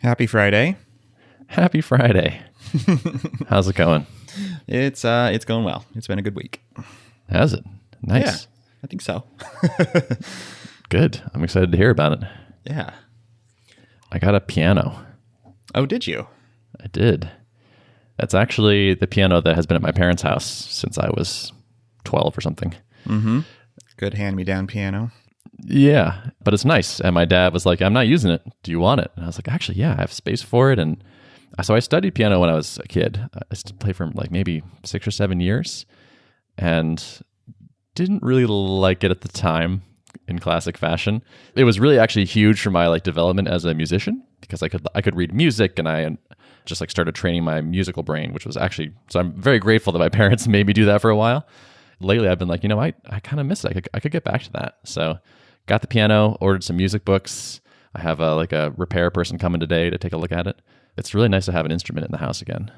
Happy Friday. Happy Friday. How's it going? It's going well. It's been a good week. Has it? Nice. Yeah, I think so. Good. I'm excited to hear about it. Yeah. I got a piano. Oh, did you? I did. That's actually the piano that has been at my parents' house since I was 12 or something. Mm-hmm. Good hand-me-down piano. Yeah, but it's nice. And my dad was like, I'm not using it. Do you want it? And I was like, actually, yeah, I have space for it. And so I studied piano when I was a kid. I used to play for like maybe 6 or 7 years and didn't really like it at the time in classic fashion. It was really actually huge for my like development as a musician because I could read music and I just like started training my musical brain, which was actually, so I'm very grateful that my parents made me do that for a while. Lately, I've been like, I kind of miss it. I could get back to that. So got the piano, ordered some music books. I have a repair person coming today to take a look at it. It's really nice to have an instrument in the house again.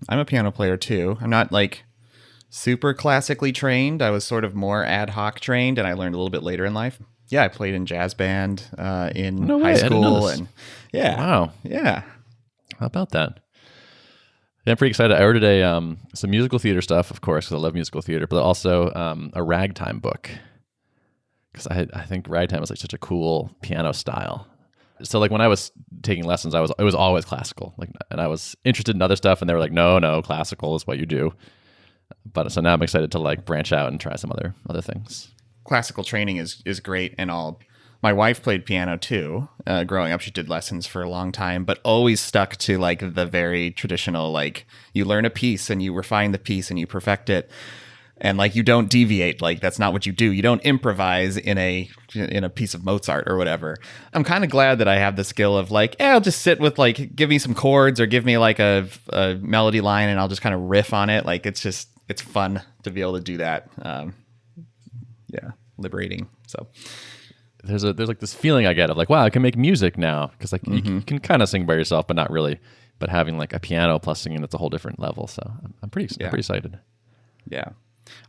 I'm a piano player too. I'm not like super classically trained. I was sort of more ad hoc trained, and I learned a little bit later in life. Yeah, I played in jazz band in high school, and yeah, wow, yeah. How about that? Yeah, I'm pretty excited. I ordered some musical theater stuff, of course, because I love musical theater, but also a ragtime book because I think ragtime is like such a cool piano style. So like when I was taking lessons, it was always classical, and I was interested in other stuff, and they were like, no, classical is what you do. But so now I'm excited to like branch out and try some other things. Classical training is great and all. My wife played piano too. Growing up, she did lessons for a long time, but always stuck to like the very traditional, like you learn a piece and you refine the piece and you perfect it. And like you don't deviate, like that's not what you do. You don't improvise in a piece of Mozart or whatever. I'm kind of glad that I have the skill of like, I'll just sit with like, give me some chords or give me like a melody line and I'll just kind of riff on it. Like it's fun to be able to do that. Yeah, liberating. So there's like this feeling I get of like, wow, I can make music now because like you can kind of sing by yourself, but not really. But having like a piano plus singing, that's a whole different level. So I'm pretty excited. Yeah.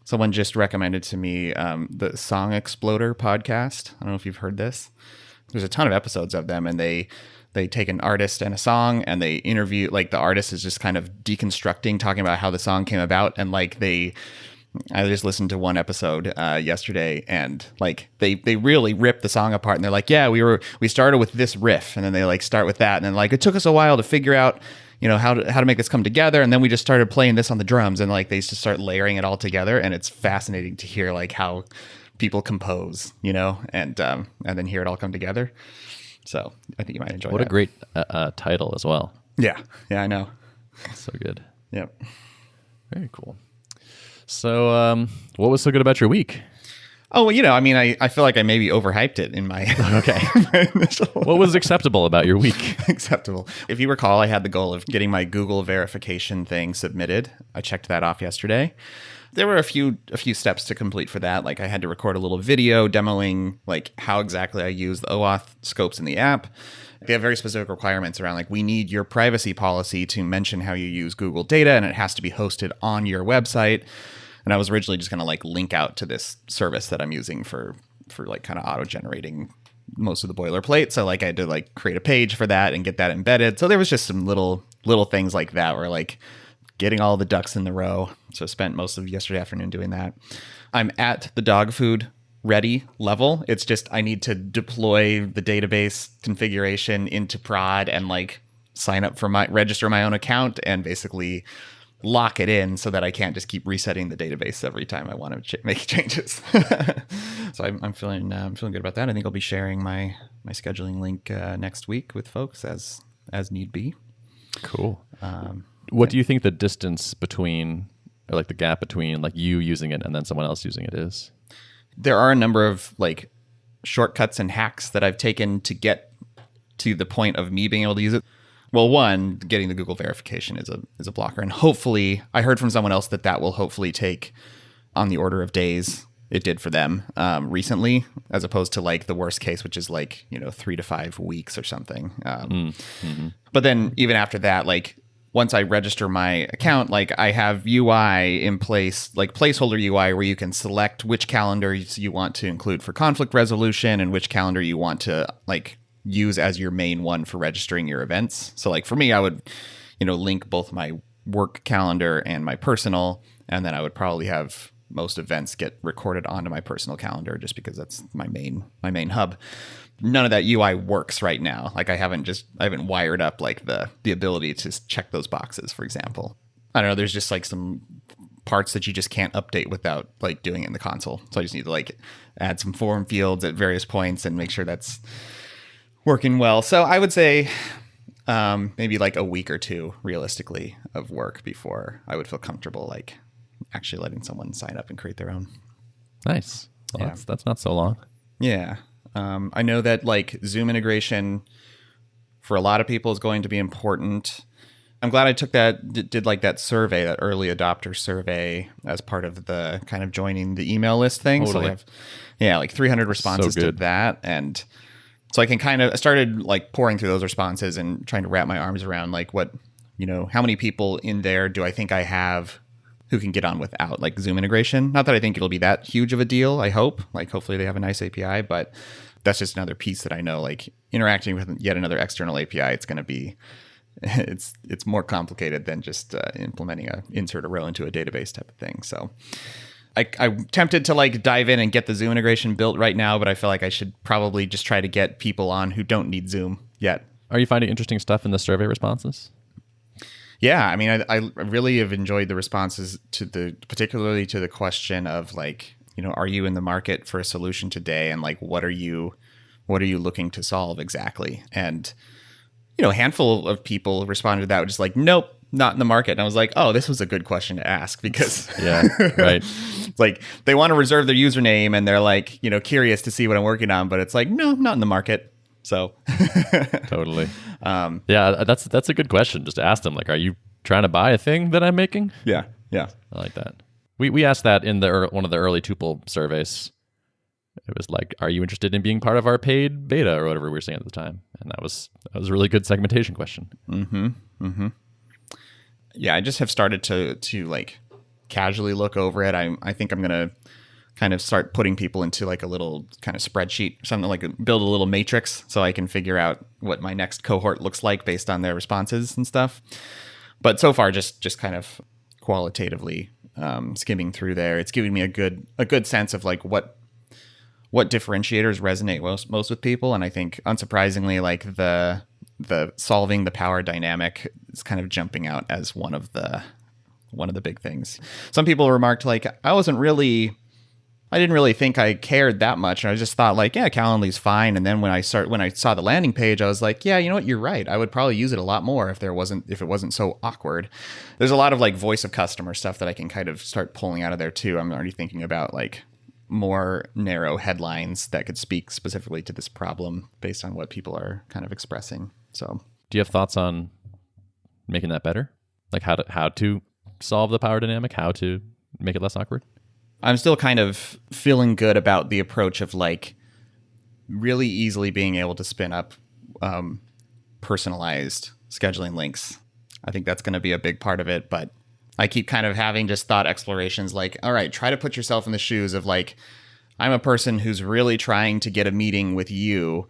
Someone just recommended to me the Song Exploder podcast. I don't know if you've heard this. There's a ton of episodes of them, and they take an artist and a song, and they interview, like the artist is just kind of deconstructing, talking about how the song came about, and like I just listened to one episode yesterday, and like they really rip the song apart, and they're like, yeah, we started with this riff, and then they like start with that, and then like it took us a while to figure out how to make this come together, and then we just started playing this on the drums, and like they just start layering it all together, and it's fascinating to hear like how people compose, and then hear it all come together. So I think you might enjoy What that. a great title as well. Yeah, I know. So good. Yep. Very cool. So what was so good about your week? Oh, well, I feel like I maybe overhyped it in my okay. What was acceptable about your week? Acceptable. If you recall, I had the goal of getting my Google verification thing submitted. I checked that off yesterday. There were a few steps to complete for that. Like I had to record a little video demoing like how exactly I use the OAuth scopes in the app. They have very specific requirements around like we need your privacy policy to mention how you use Google data, and it has to be hosted on your website. And I was originally just going to like link out to this service that I'm using for like kind of auto generating most of the boilerplate. So like I had to like create a page for that and get that embedded. So there was just some little things like that where like getting all the ducks in the row. So I spent most of yesterday afternoon doing that. I'm at the dog food ready level. It's just I need to deploy the database configuration into prod and like register my own account and basically lock it in so that I can't just keep resetting the database every time I want to make changes. So I'm feeling good about that. I think I'll be sharing my scheduling link next week with folks as need be. Cool. What do you think the distance between, or like the gap between like you using it and then someone else using it is? There are a number of like shortcuts and hacks that I've taken to get to the point of me being able to use it. Well, one, getting the Google verification is a blocker. And hopefully, I heard from someone else that will hopefully take on the order of days it did for them recently, as opposed to like the worst case, which is like, 3 to 5 weeks or something. But then even after that, like once I register my account, like I have UI in place, like placeholder UI, where you can select which calendars you want to include for conflict resolution and which calendar you want to like use as your main one for registering your events. So like for me, I would, link both my work calendar and my personal, and then I would probably have most events get recorded onto my personal calendar just because that's my main hub. None of that UI works right now. Like I haven't wired up like the ability to check those boxes, for example. I don't know. There's just like some parts that you just can't update without like doing it in the console. So I just need to like add some form fields at various points and make sure that's working well. So I would say maybe like a week or two realistically of work before I would feel comfortable like actually letting someone sign up and create their own. Nice. Well, Yeah. that's not so long. Yeah. I know that like Zoom integration for a lot of people is going to be important. I'm glad I took did like that survey, that early adopter survey as part of the kind of joining the email list thing. Totally. So I have, like 300 responses to that. And so I started like pouring through those responses and trying to wrap my arms around like what, how many people in there do I think I have who can get on without like Zoom integration? Not that I think it'll be that huge of a deal. I hope like hopefully they have a nice API, but that's just another piece that I know like interacting with yet another external API. It's going to be, it's more complicated than just implementing insert a row into a database type of thing. So I'm tempted to like dive in and get the Zoom integration built right now, but I feel like I should probably just try to get people on who don't need Zoom yet. Are you finding interesting stuff in the survey responses? Yeah, I mean, I really have enjoyed the responses particularly to the question of like, are you in the market for a solution today, and like what are you looking to solve exactly? And a handful of people responded to that with just like, nope, not in the market. And I was like, oh, this was a good question to ask because Yeah, right. it's like they want to reserve their username and they're like, curious to see what I'm working on, but it's like, no, not in the market. So Totally. Yeah, that's a good question. Just ask them like, are you trying to buy a thing that I'm making? yeah. I like that. We asked that in one of the early Tuple surveys. It was like, are you interested in being part of our paid beta or whatever we were saying at the time? And that was a really good segmentation question. Yeah, I just have started to like casually look over it. I think I'm gonna kind of start putting people into like a little kind of spreadsheet, something like build a little matrix so I can figure out what my next cohort looks like based on their responses and stuff. But so far, just kind of qualitatively skimming through there, it's giving me a good sense of like what differentiators resonate most with people. And I think unsurprisingly, like the solving the power dynamic is kind of jumping out as one of the big things. Some people remarked like, I didn't really think I cared that much. And I just thought like, yeah, Calendly's fine. And then when I saw the landing page, I was like, yeah, you know what? You're right. I would probably use it a lot more if it wasn't so awkward. There's a lot of like voice of customer stuff that I can kind of start pulling out of there too. I'm already thinking about like more narrow headlines that could speak specifically to this problem based on what people are kind of expressing. So do you have thoughts on making that better? Like how to solve the power dynamic, how to make it less awkward? I'm still kind of feeling good about the approach of like really easily being able to spin up personalized scheduling links. I think that's going to be a big part of it, but I keep kind of having just thought explorations like, all right, try to put yourself in the shoes of like, I'm a person who's really trying to get a meeting with you.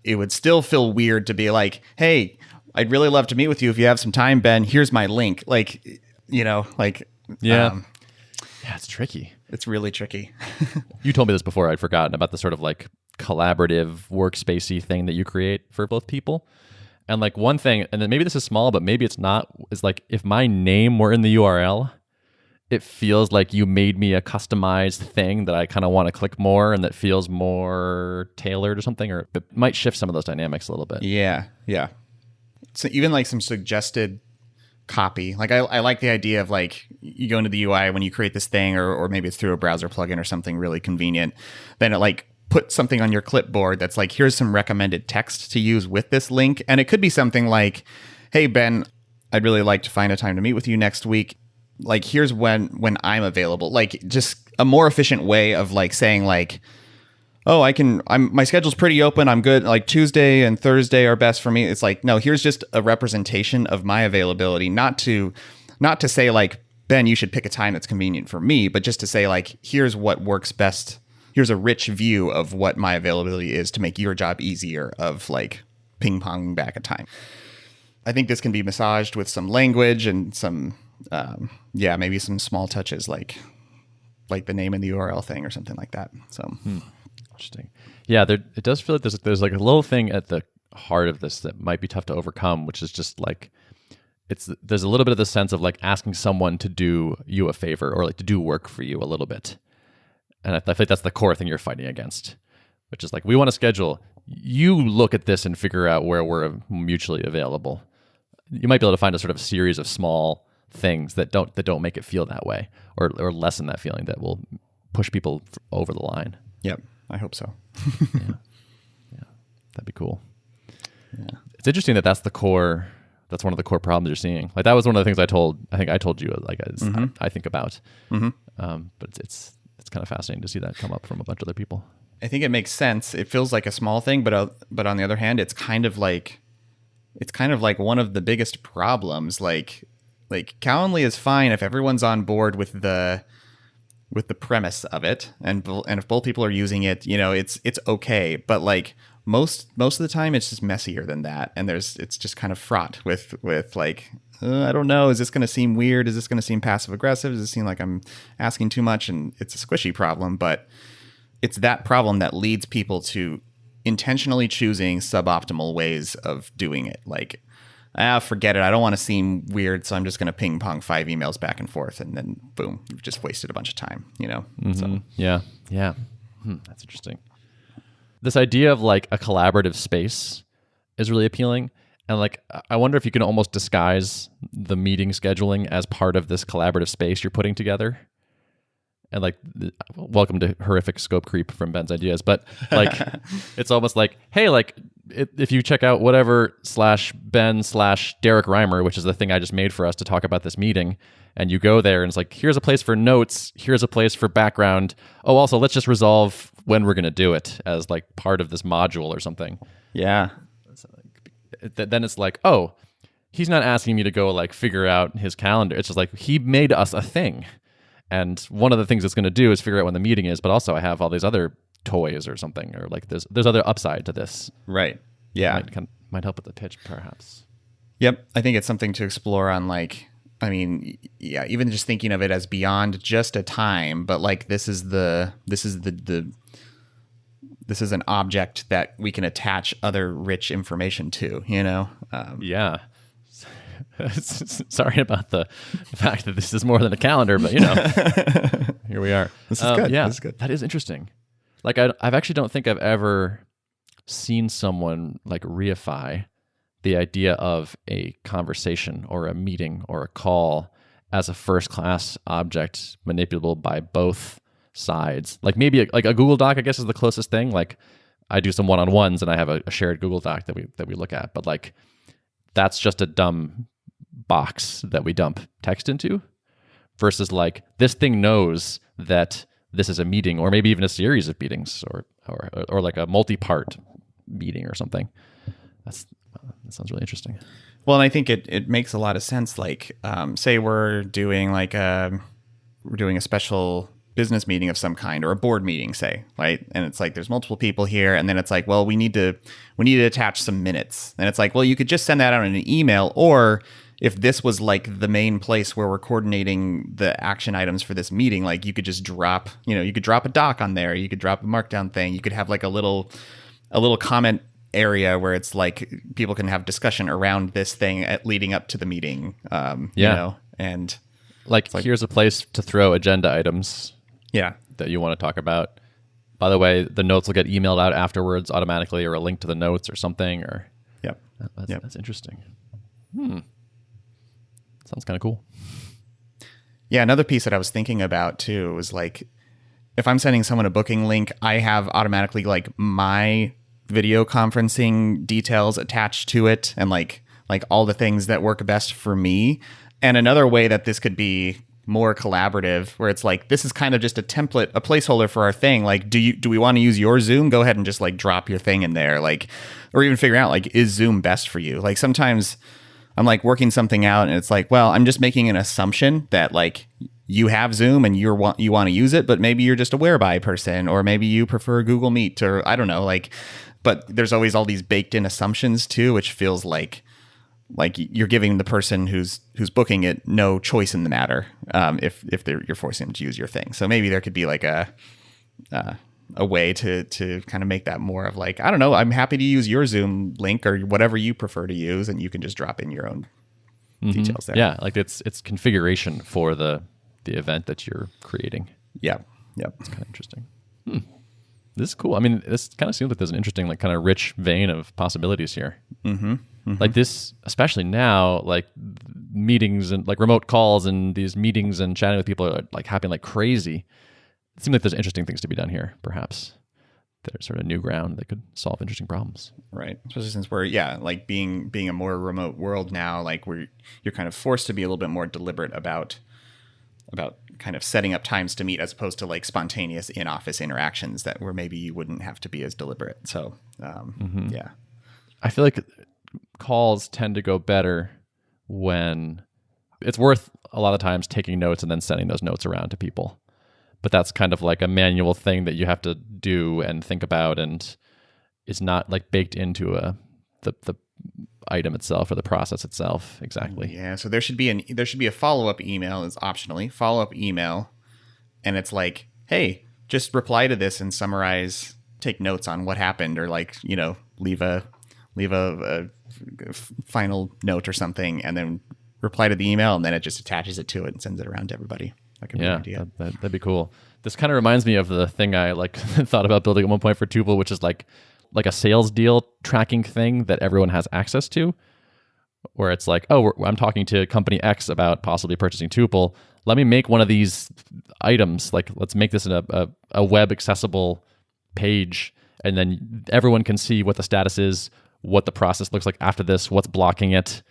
It would still feel weird to be like, hey, I'd really love to meet with you if you have some time, Ben. Here's my link. Like, Yeah, it's tricky. It's really tricky. You told me this before. I'd forgotten about the sort of like collaborative workspacey thing that you create for both people. And like one thing, and then maybe this is small, but maybe it's not, is like if my name were in the URL, it feels like you made me a customized thing that I kind of want to click more and that feels more tailored or something, or it might shift some of those dynamics a little bit. Yeah. So even like some suggested copy. Like I like the idea of like you go into the UI when you create this thing, or maybe it's through a browser plugin or something really convenient. Then it like put something on your clipboard that's like, here's some recommended text to use with this link. And it could be something like, hey, Ben, I'd really like to find a time to meet with you next week. Like, here's when I'm available. Like just a more efficient way of like saying like, oh, my schedule's pretty open. I'm good. Like Tuesday and Thursday are best for me. It's like, no, here's just a representation of my availability, not to say like, Ben, you should pick a time that's convenient for me, but just to say like, here's what works best here's a rich view of what my availability is to make your job easier of like ping ponging back a time. I think this can be massaged with some language and some, maybe some small touches like the name in the URL thing or something like that. So interesting. Yeah, it does feel like there's like a little thing at the heart of this that might be tough to overcome, which is just like there's a little bit of the sense of like asking someone to do you a favor or like to do work for you a little bit. And I think that's the core thing you're fighting against, which is like, we want to schedule. You look at this and figure out where we're mutually available. You might be able to find a sort of series of small things that don't make it feel that way, or lessen that feeling, that will push people over the line. Yep, I hope so. Yeah, that'd be cool. Yeah. It's interesting that's the core. That's one of the core problems you're seeing. Like that was one of the things I think I told you. Like I think about. But it's kind of fascinating to see that come up from a bunch of other people. I think it makes sense. It feels like a small thing, but on the other hand, it's kind of like one of the biggest problems. Like Calendly is fine if everyone's on board with the premise of it, and if both people are using it, it's okay. But like most of the time, it's just messier than that, and it's just kind of fraught with like, I don't know, is this going to seem weird? Is this going to seem passive aggressive? Does it seem like I'm asking too much? And it's a squishy problem, but it's that problem that leads people to intentionally choosing suboptimal ways of doing it. Like, forget it. I don't want to seem weird, so I'm just going to ping pong 5 emails back and forth, and then boom, you've just wasted a bunch of time, So yeah. That's interesting. This idea of like a collaborative space is really appealing. And like, I wonder if you can almost disguise the meeting scheduling as part of this collaborative space you're putting together. And like, welcome to horrific scope creep from Ben's ideas. But like, it's almost like, hey, like if you check out whatever /Ben/Derrick Reimer, which is the thing I just made for us to talk about this meeting, and you go there and it's like, here's a place for notes, here's a place for background. Oh, also, let's just resolve when we're going to do it as like part of this module or something. Yeah. Then it's like, oh, he's not asking me to go like figure out his calendar. It's just like, he made us a thing. And one of the things it's going to do is figure out when the meeting is, but also I have all these other toys or something, or like there's other upside to this. Right. Yeah. Might help with the pitch, perhaps. Yep. I think it's something to explore on like, I mean, yeah, even just thinking of it as beyond just a time, but like this is an object that we can attach other rich information to, Yeah. Sorry about the fact that this is more than a calendar, but here we are. This is good. Yeah, this is good. That is interesting. Like I've actually don't think I've ever seen someone like reify the idea of a conversation or a meeting or a call as a first class object manipulable by both sides. Like maybe like a Google Doc, I guess, is the closest thing. Like I do some one-on-ones and I have a shared Google Doc that we look at, but like that's just a dumb box that we dump text into, versus like this thing knows that this is a meeting, or maybe even a series of meetings, or like a multi-part meeting or something. That sounds really interesting. Well, and I think it makes a lot of sense. Like, say we're doing a special business meeting of some kind, or a board meeting, say, right? And it's like there's multiple people here, and then it's like, well, we need to attach some minutes, and it's like, well, you could just send that out in an email, or if this was like the main place where we're coordinating the action items for this meeting, like you could just drop a doc on there, you could drop a markdown thing, you could have like a little comment area where it's like people can have discussion around this thing leading up to the meeting. And like here's a place to throw agenda items. Yeah. That you want to talk about. By the way, the notes will get emailed out afterwards automatically, or a link to the notes or something. Or that's interesting. Sounds kind of cool. Yeah, another piece that I was thinking about too was like, if I'm sending someone a booking link, I have automatically like my video conferencing details attached to it, and like all the things that work best for me. And another way that this could be more collaborative, where it's like, this is kind of just a template, a placeholder for our thing. Like, do we want to use your Zoom? Go ahead and just like drop your thing in there. Like, or even figure out like, is Zoom best for you? Like sometimes I'm like working something out and it's like, well, I'm just making an assumption that like you have Zoom and you want to use it, but maybe you're just a whereby person, or maybe you prefer Google Meet, or I don't know, like, but there's always all these baked in assumptions too, which feels like you're giving the person who's booking it no choice in the matter, if you're forcing them to use your thing. So maybe there could be like a way to kind of make that more of like, I don't know, I'm happy to use your Zoom link or whatever you prefer to use, and you can just drop in your own details there. Yeah, like it's configuration for the event that you're creating. Yeah. Yep. It's kind of interesting. This is cool. I mean, this kind of seems like there's an interesting, like, kind of rich vein of possibilities here. Like this, especially now, like meetings and like remote calls and these meetings and chatting with people are like happening like crazy. It seems like there's interesting things to be done here, perhaps. There's sort of new ground that could solve interesting problems. Right. Especially since we're, like being a more remote world now, like you're kind of forced to be a little bit more deliberate about kind of setting up times to meet, as opposed to like spontaneous in-office interactions where maybe you wouldn't have to be as deliberate. So, yeah. I feel like calls tend to go better when it's worth a lot of times taking notes and then sending those notes around to people. But that's kind of like a manual thing that you have to do and think about, and it's not like baked into the item itself or the process itself exactly. Yeah, so there should be a follow-up email. Is optionally follow-up email, and it's like, hey, just reply to this and summarize, take notes on what happened, or like, leave a final note or something, and then reply to the email, and then it just attaches it to it and sends it around to everybody. That could be an idea. That'd be cool. This kind of reminds me of the thing I like thought about building at one point for Tuple, which is like a sales deal tracking thing that everyone has access to, where it's like, oh, I'm talking to company X about possibly purchasing Tuple. Let me make one of these items. Like, let's make this a web accessible page, and then everyone can see what the status is, what the process looks like after this, what's blocking it.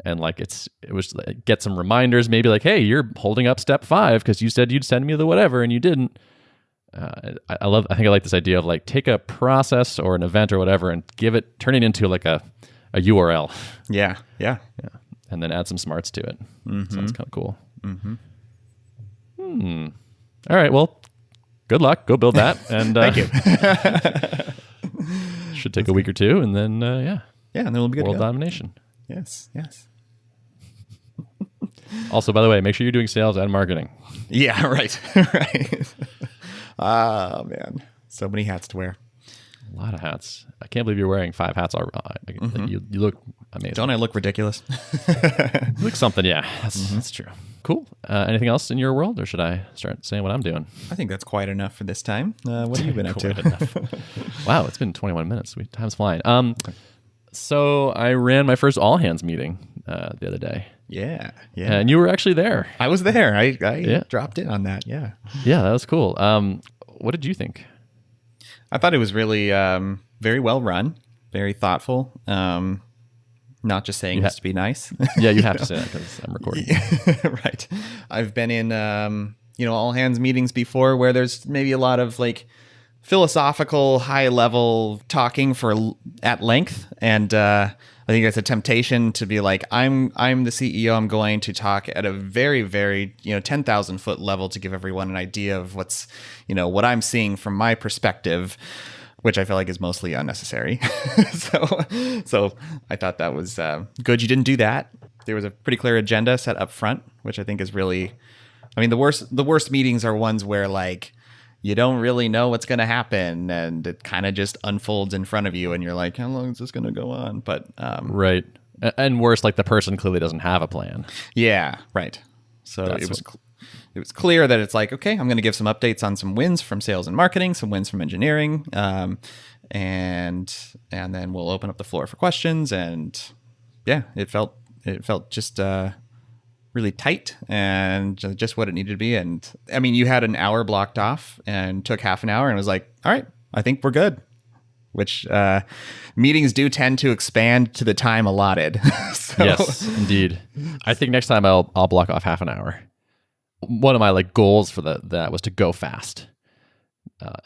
And like get some reminders, maybe like, hey, you're holding up step 5 because you said you'd send me the whatever and you didn't. I think I like this idea of like, take a process or an event or whatever and turn it into like a URL. Yeah. And then add some smarts to it. Sounds kind of cool. All right, well, good luck. Go build that. And thank you. Should take a week or two, and then and then we'll be good. World domination. Yes. Also, by the way, make sure you're doing sales and marketing. Yeah, right. Ah, man. So many hats to wear. A lot of hats. I can't believe you're wearing 5 hats already. You look amazing. Don't I look ridiculous? You look something, yeah. That's true. Cool. Anything else in your world, or should I start saying what I'm doing? I think that's quite enough for this time. What have you been up to? Wow, it's been 21 minutes. Time's flying. So I ran my first all hands meeting the other day. Yeah. And you were actually there. I was there. I dropped in on that. Yeah. Yeah, that was cool. What did you think? I thought it was really very well run, very thoughtful. Not just saying this to be nice. Yeah, you have to say that because I'm recording. Right. I've been in all hands meetings before where there's maybe a lot of like philosophical, high level talking at length, and I think it's a temptation to be like, I'm the CEO. I'm going to talk at a very, very 10,000 foot level to give everyone an idea of what's what I'm seeing from my perspective, which I feel like is mostly unnecessary. So I thought that was good. You didn't do that. There was a pretty clear agenda set up front, which I think is really, I mean, the worst meetings are ones where like you don't really know what's going to happen, and it kind of just unfolds in front of you, and you're like, how long is this going to go on? But right. And worse, like the person clearly doesn't have a plan. Yeah, right. So it was clear that it's like, okay, I'm going to give some updates on some wins from sales and marketing, some wins from engineering, and then we'll open up the floor for questions. And yeah, it felt just really tight and just what it needed to be. And I mean, you had an hour blocked off and took half an hour and was like, all right, I think we're good. Which meetings do tend to expand to the time allotted. So. Yes, indeed. I think next time I'll block off half an hour. One of my like goals for that was to go fast,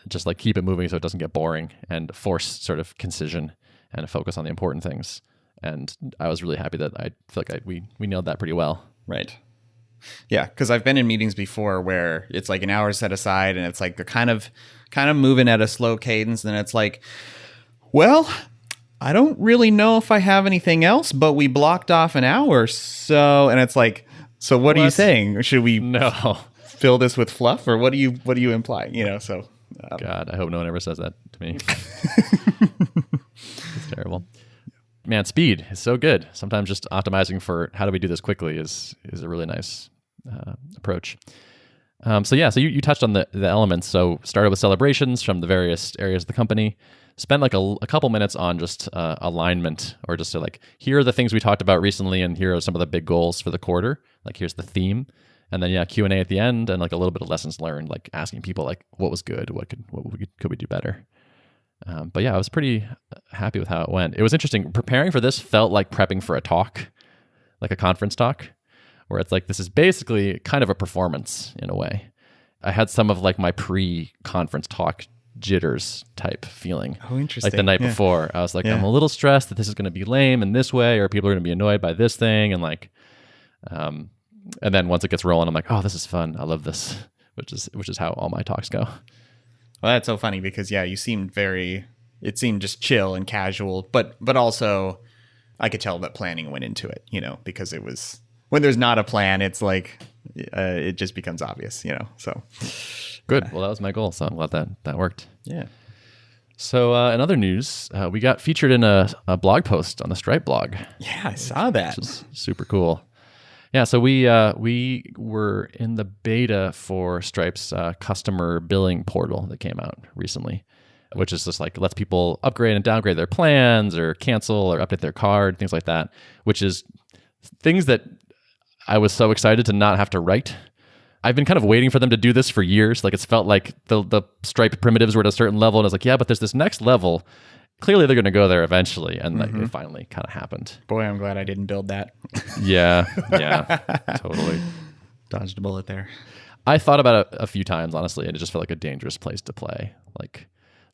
just like keep it moving so it doesn't get boring, and force sort of concision and focus on the important things. And I was really happy that I feel like we nailed that pretty well. Right. Yeah, because I've been in meetings before where it's like an hour set aside and it's like they're kind of moving at a slow cadence. And it's like, well, I don't really know if I have anything else, but we blocked off an hour. So, and it's like, so what are you saying? Should we fill this with fluff, or what do you imply? So. God, I hope no one ever says that to me. It's terrible. Man, speed is so good. Sometimes just optimizing for how do we do this quickly is a really nice approach. So you touched on the elements. So started with celebrations from the various areas of the company. Spent like a couple minutes on just alignment, or just to like, here are the things we talked about recently, and here are some of the big goals for the quarter. Like, here's the theme. And then Q&A at the end, and like a little bit of lessons learned, like asking people like what was good, what could we do better. But I was pretty happy with how it went. It was interesting. Preparing for this felt like prepping for a talk, like a conference talk, where it's like this is basically kind of a performance in a way. I had some of like my pre-conference talk jitters type feeling. Oh, interesting. Like the night before, I was like, I'm a little stressed that this is going to be lame in this way, or people are going to be annoyed by this thing, and like. And then once it gets rolling, I'm like, oh, this is fun. I love this, which is how all my talks go. Well, that's so funny because it seemed just chill and casual, but also I could tell that planning went into it, because it was, when there's not a plan, it's like, it just becomes obvious, so. Good. Well, that was my goal. So I'm glad that worked. Yeah. So in other news, we got featured in a blog post on the Stripe blog. Yeah, I saw that. Which is super cool. Yeah, so we were in the beta for Stripe's customer billing portal that came out recently, which is just like lets people upgrade and downgrade their plans or cancel or update their card, things like that, which is things that I was so excited to not have to write. I've been kind of waiting for them to do this for years. Like, it's felt like the Stripe primitives were at a certain level, and I was like, yeah, but there's this next level. Clearly, they're going to go there eventually, and like, it finally kind of happened. Boy, I'm glad I didn't build that. Yeah, totally. Dodged a bullet there. I thought about it a few times, honestly, and it just felt like a dangerous place to play. Like,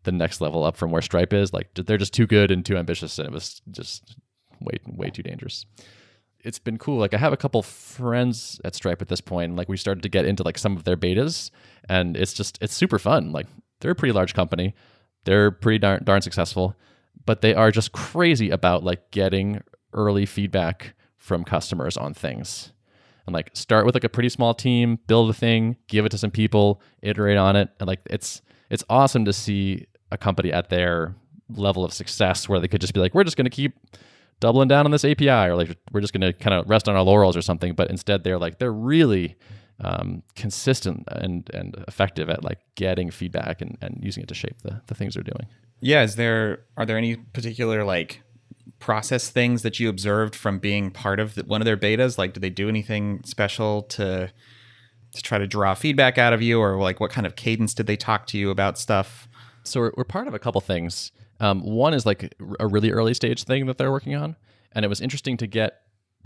the next level up from where Stripe is, like, they're just too good and too ambitious, and it was just way too dangerous. It's been cool. Like, I have a couple friends at Stripe at this point, and like, we started to get into like some of their betas, and it's super fun. Like, they're a pretty large company. They're pretty darn successful, but they are just crazy about like getting early feedback from customers on things. And like, start with like a pretty small team, build a thing, give it to some people, iterate on it. And like, it's awesome to see a company at their level of success where they could just be like, we're just going to keep doubling down on this API, or like, we're just going to kind of rest on our laurels or something. But instead they're really consistent and effective at like getting feedback and using it to shape the things they're doing. Yeah. Are there any particular like process things that you observed from being part of one of their betas? Like, did they do anything special to try to draw feedback out of you, or like what kind of cadence did they talk to you about stuff? So we're part of a couple things. One is like a really early stage thing that they're working on. And it was interesting to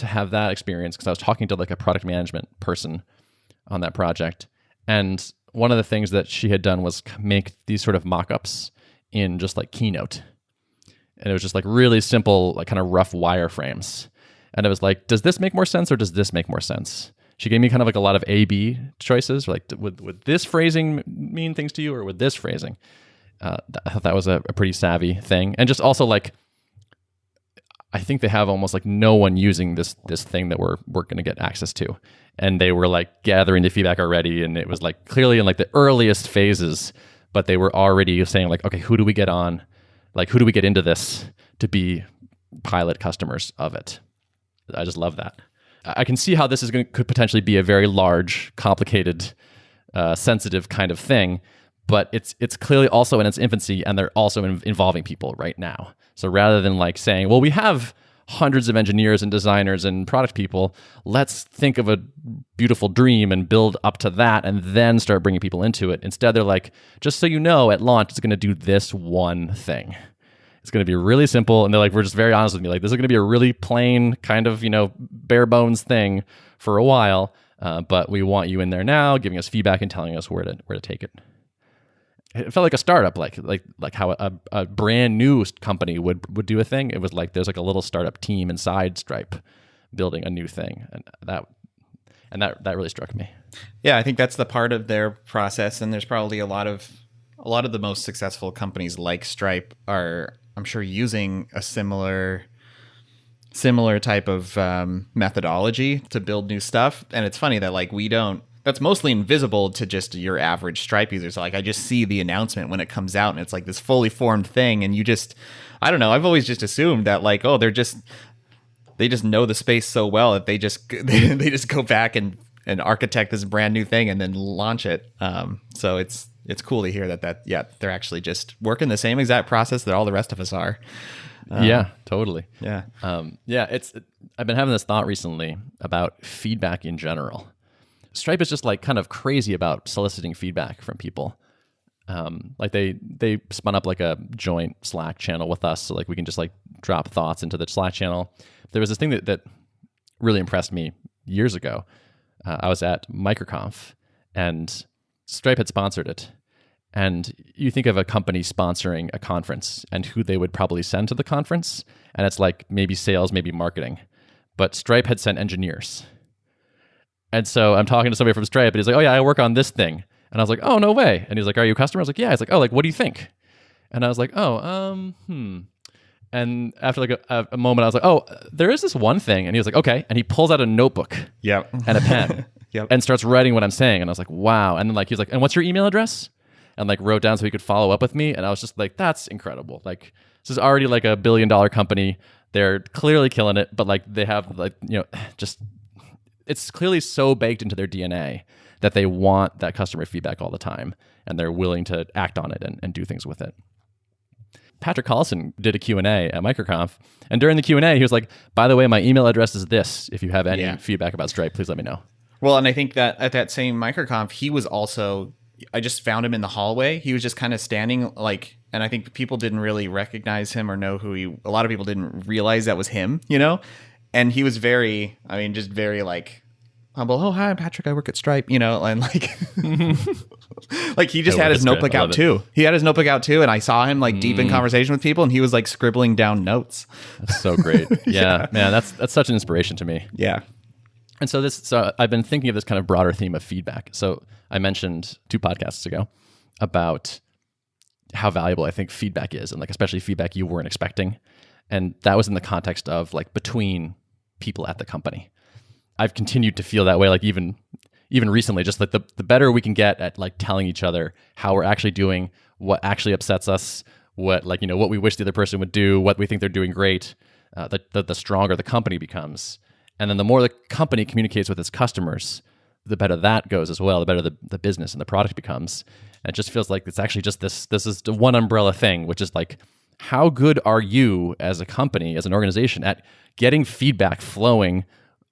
have that experience because I was talking to like a product management person on that project. And one of the things that she had done was make these sort of mock-ups in just like Keynote. And it was just like really simple, like kind of rough wireframes. And it was like, does this make more sense or does this make more sense? She gave me kind of like a lot of A/B choices. Like, would this phrasing mean things to you, or would this phrasing? I thought that was a pretty savvy thing. And just also like, I think they have almost like no one using this thing that we're going to get access to. And they were like gathering the feedback already. And it was like clearly in like the earliest phases, but they were already saying like, okay, who do we get on? Like, who do we get into this to be pilot customers of it? I just love that. I can see how this could potentially be a very large, complicated, sensitive kind of thing, but it's clearly also in its infancy, and they're also involving people right now. So rather than like saying, well, we have hundreds of engineers and designers and product people, let's think of a beautiful dream and build up to that and then start bringing people into it. Instead, they're like, just so you know, at launch, it's going to do this one thing. It's going to be really simple. And they're like, we're just very honest with me. Like, this is going to be a really plain kind of, bare bones thing for a while. But we want you in there now, giving us feedback and telling us where to take it. It felt like a startup, like how a brand new company would do a thing. It was like there's like a little startup team inside Stripe building a new thing, and that And that really struck me. Yeah, I think that's the part of their process, and there's probably a lot of the most successful companies like Stripe are, I'm sure, using a similar type of methodology to build new stuff. And it's funny that like that's mostly invisible to just your average Stripe user. So like I just see the announcement when it comes out, and it's like this fully formed thing, and I don't know, I've always just assumed that like, oh, they just know the space so well that they just go back and architect this brand new thing and then launch it. So it's cool to hear that they're actually just working the same exact process that all the rest of us are. Yeah, totally. Yeah. I've been having this thought recently about feedback in general. Stripe is just like kind of crazy about soliciting feedback from people. Like they spun up like a joint Slack channel with us, so like we can just like drop thoughts into the Slack channel. There was this thing that really impressed me years ago. I was at MicroConf, and Stripe had sponsored it. And you think of a company sponsoring a conference and who they would probably send to the conference, and it's like maybe sales, maybe marketing. But Stripe had sent engineers. And so I'm talking to somebody from Stripe, and he's like, oh yeah, I work on this thing. And I was like, oh, no way. And he's like, are you a customer? I was like, yeah. He's like, oh, like, what do you think? And I was like, And after like a moment, I was like, oh, there is this one thing. And he was like, okay. And he pulls out a notebook and a pen and starts writing what I'm saying. And I was like, wow. And then like, he was like, and what's your email address? And like wrote down so he could follow up with me. And I was just like, that's incredible. Like, this is already like $1 billion company. They're clearly killing it, but like they have like, just, it's clearly so baked into their DNA that they want that customer feedback all the time, and they're willing to act on it and do things with it. Patrick Collison did a Q&A at MicroConf, and during the Q&A, he was like, by the way, my email address is this. If you have any feedback about Stripe, please let me know. Well, and I think that at that same MicroConf, he was also, I just found him in the hallway. He was just kind of standing like, and I think people didn't really recognize him or know a lot of people didn't realize that was him, And he was very like humble. Oh, hi, I'm Patrick. I work at Stripe, and like, like he just had his notebook out too. He had his notebook out too, and I saw him like deep in conversation with people, and he was like scribbling down notes. That's so great. Yeah, man, that's such an inspiration to me. Yeah. And so I've been thinking of this kind of broader theme of feedback. So I mentioned 2 podcasts ago about how valuable I think feedback is, and like especially feedback you weren't expecting. And that was in the context of like between people at the company. I've continued to feel that way, like even recently, just like the better we can get at like telling each other how we're actually doing, what actually upsets us, what what we wish the other person would do, what we think they're doing great, the stronger the company becomes. And then the more the company communicates with its customers, the better that goes as well, the better the business and the product becomes. And it just feels like it's actually just this is the one umbrella thing, which is like, how good are you as a company, as an organization, at getting feedback flowing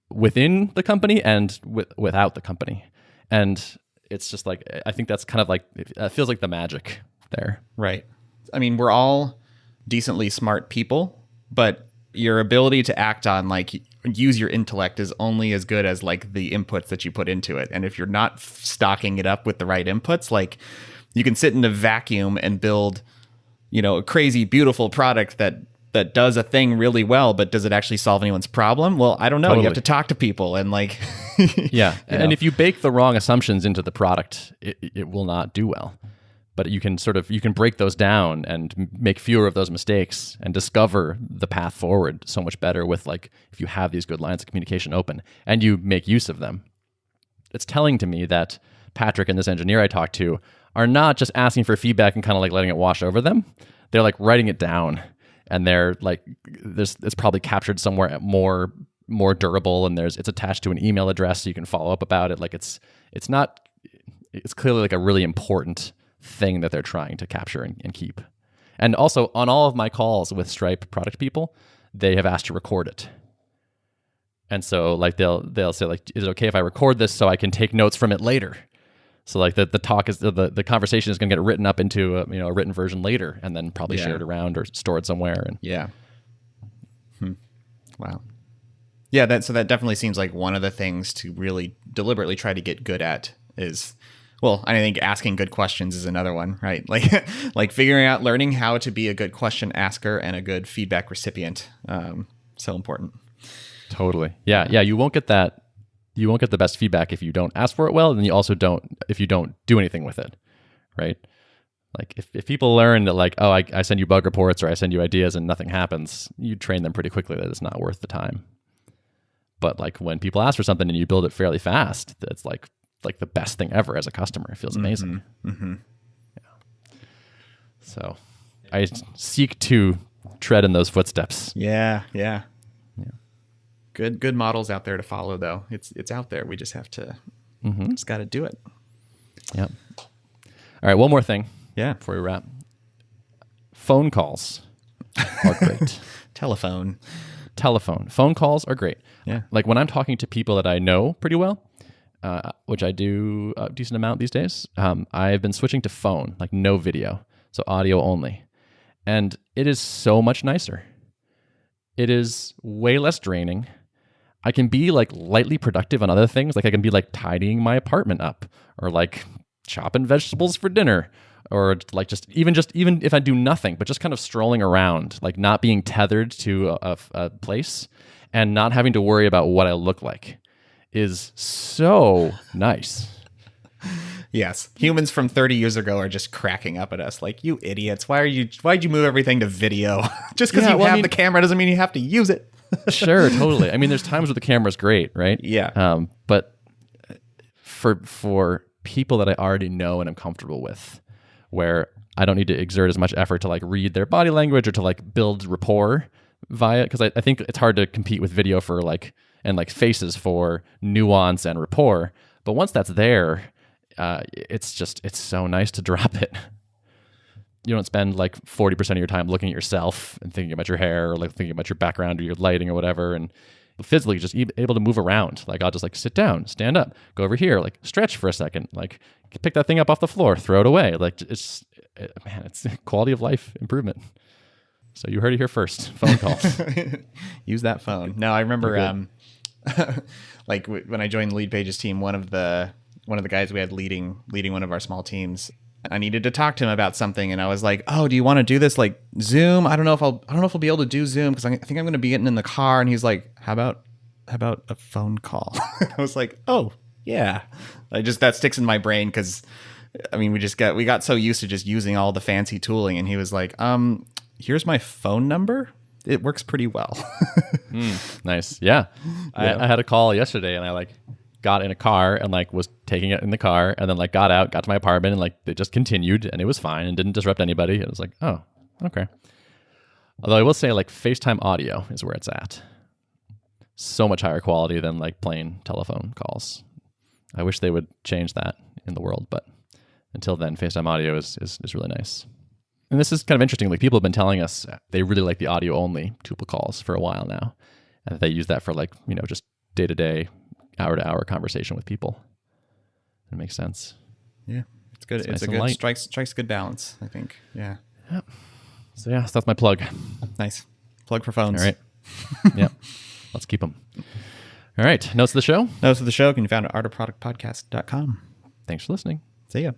within the company and without the company? And it's just like, I think that's kind of like, it feels like the magic there. Right. I mean, we're all decently smart people, but your ability to act on, like, use your intellect is only as good as like the inputs that you put into it. And if you're not stocking it up with the right inputs, like you can sit in a vacuum and build, a crazy, beautiful product that does a thing really well, but does it actually solve anyone's problem? Well, I don't know. Totally. You have to talk to people and like, yeah. And if you bake the wrong assumptions into the product, it will not do well. But you can break those down and make fewer of those mistakes and discover the path forward so much better with like, if you have these good lines of communication open and you make use of them. It's telling to me that Patrick and this engineer I talked to are not just asking for feedback and kind of like letting it wash over them. They're like writing it down, and they're like, it's probably captured somewhere more durable, and it's attached to an email address so you can follow up about it. Like it's clearly like a really important thing that they're trying to capture and keep. And also on all of my calls with Stripe product people, they have asked to record it. And so like they'll say like, is it okay if I record this so I can take notes from it later? So like the talk is the conversation is going to get written up into a written version later, and then probably shared around or stored somewhere. And Wow. Yeah, so that definitely seems like one of the things to really deliberately try to get good at is, well, I think asking good questions is another one, right? Like figuring out, learning how to be a good question asker and a good feedback recipient. So important. Totally. Yeah. You won't get that you won't get the best feedback if you don't ask for it well, and you also don't if you don't do anything with it, right? Like if people learn that like, oh, I send you bug reports or I send you ideas and nothing happens, you train them pretty quickly that it's not worth the time. But like when people ask for something and you build it fairly fast, it's like the best thing ever as a customer. It feels amazing. Yeah. So I seek to tread in those footsteps. Yeah. Good models out there to follow, though. It's out there. We just have to just got to do it. Yep. All right, one more thing. Yeah. Before we wrap. Phone calls are great. Telephone. Phone calls are great. Yeah. Like when I'm talking to people that I know pretty well, which I do a decent amount these days, I've been switching to phone, like no video, so audio only. And it is so much nicer. It is way less draining. I can be like lightly productive on other things. Like I can be like tidying my apartment up or like chopping vegetables for dinner or like even if I do nothing, but just kind of strolling around, like not being tethered to a place and not having to worry about what I look like is so nice. Yes. Humans from 30 years ago are just cracking up at us like, you idiots. Why'd you move everything to video? Just because you have the camera doesn't mean you have to use it. Sure, totally. I mean, there's times where the camera's great, right? Yeah. But for people that I already know and I'm comfortable with, where I don't need to exert as much effort to like read their body language or to like build rapport via, because I think it's hard to compete with video for like, and like faces for nuance and rapport. But once that's there, it's so nice to drop it. You don't spend like 40% of your time looking at yourself and thinking about your hair or like thinking about your background or your lighting or whatever, and physically just able to move around. Like I'll just like sit down, stand up, go over here, like stretch for a second, like pick that thing up off the floor, throw it away. Like it's quality of life improvement. So you heard it here first. Phone calls. Use that phone. No, I remember like when I joined the Lead Pages team, one of the guys we had leading one of our small teams, I needed to talk to him about something, and I was like, "Oh, do you want to do this like Zoom? I don't know if I'll be able to do Zoom because I think I'm going to be getting in the car." And he's like, "How about a phone call?" I was like, "Oh, yeah." That sticks in my brain because I mean, we got so used to just using all the fancy tooling, and he was like, "Here's my phone number. It works pretty well." Nice. Yeah. I had a call yesterday, and I like got in a car and like was taking it in the car and then like got to my apartment and like it just continued and it was fine and didn't disrupt anybody. It was like, oh, okay. Although I will say like FaceTime audio is where it's at. So much higher quality than like plain telephone calls. I wish they would change that in the world, but until then, FaceTime audio is really nice. And this is kind of interesting. Like people have been telling us they really like the audio only Tuple calls for a while now. And they use that for like, just day-to-day, hour-to-hour conversation with people. It makes sense. Yeah, it's good. It's a good strikes good balance, I think. Yeah. Yep. So that's my plug. Nice plug for phones. All right. Yeah. Let's keep them. All right. Notes of the show. Notes of the show can be found at artofproductpodcast.com. Thanks for listening. See ya.